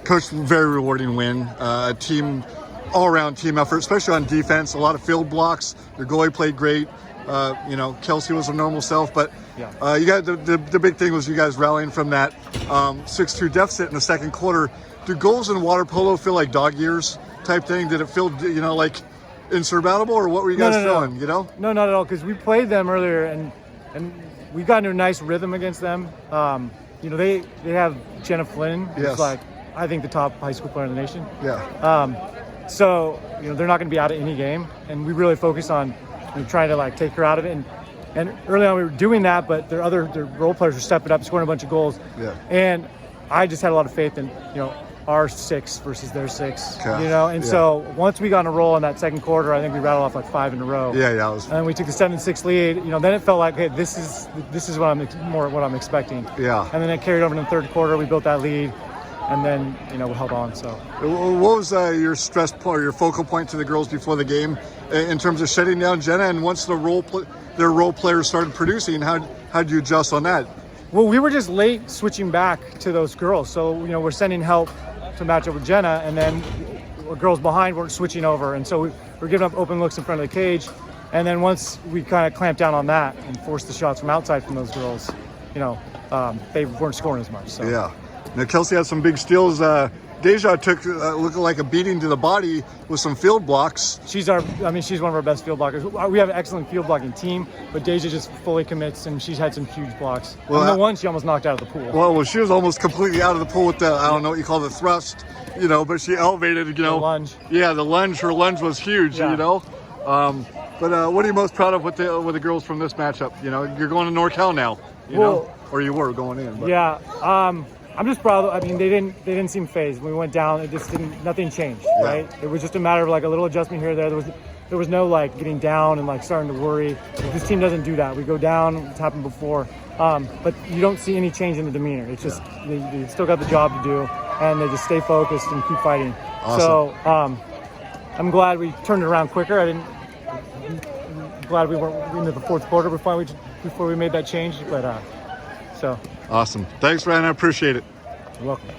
Coach, very rewarding win. Team, all-around team effort, especially on defense. A lot of field blocks. Your goalie played great. Kelsey was her normal self, but you got the big thing was you guys rallying from that 6-2 deficit in the second quarter. Do goals in water polo feel like dog years type thing? Did it feel like insurmountable, or what were you guys feeling? No, not at all. Because we played them earlier and we got into a nice rhythm against them. They have Jenna Flynn, who's I think the top high school player in the nation. So they're not going to be out of any game, and we really focus on trying to take her out of it. And early on we were doing that, but their role players were stepping up, scoring a bunch of goals. And I just had a lot of faith in our 6 versus their 6. So once we got on a roll in that second quarter, I think we rattled off 5 in a row. And we took the 7-6 lead. Then it felt like, hey, this is what I'm expecting. And then it carried over in the third quarter. We built that lead, and then we held on. So what was your stress point or your focal point to the girls before the game in terms of shutting down Jenna? And once their role players started producing, how did you adjust on that? Well, we were just late switching back to those girls. So we're sending help to match up with Jenna, and then girls behind weren't switching over, and so we're giving up open looks in front of the cage. And then once we kind of clamped down on that and forced the shots from outside from those girls, they weren't scoring as much. So Now Kelsey had some big steals. Deja took looking like a beating to the body with some field blocks. She's one of our best field blockers. We have an excellent field blocking team, but Deja just fully commits, and she's had some huge blocks. Well, the one she almost knocked out of the pool. Well, she was almost completely out of the pool with the, I don't know what you call the thrust, but she elevated, The lunge. Yeah, the lunge. Her lunge was huge, But what are you most proud of with the girls from this matchup? You're going to NorCal now, or you were going in. But. I'm just proud. They didn't seem phased. When we went down, it just nothing changed, right? It was just a matter of a little adjustment here or there. There was no getting down and starting to worry. This team doesn't do that. We go down. It's happened before, but you don't see any change in the demeanor. It's just they still got the job to do, and they just stay focused and keep fighting. Awesome. So I'm glad we turned it around quicker. I'm glad we weren't into the fourth quarter before we made that change, but. So awesome. Thanks, Ryan. I appreciate it. You're welcome.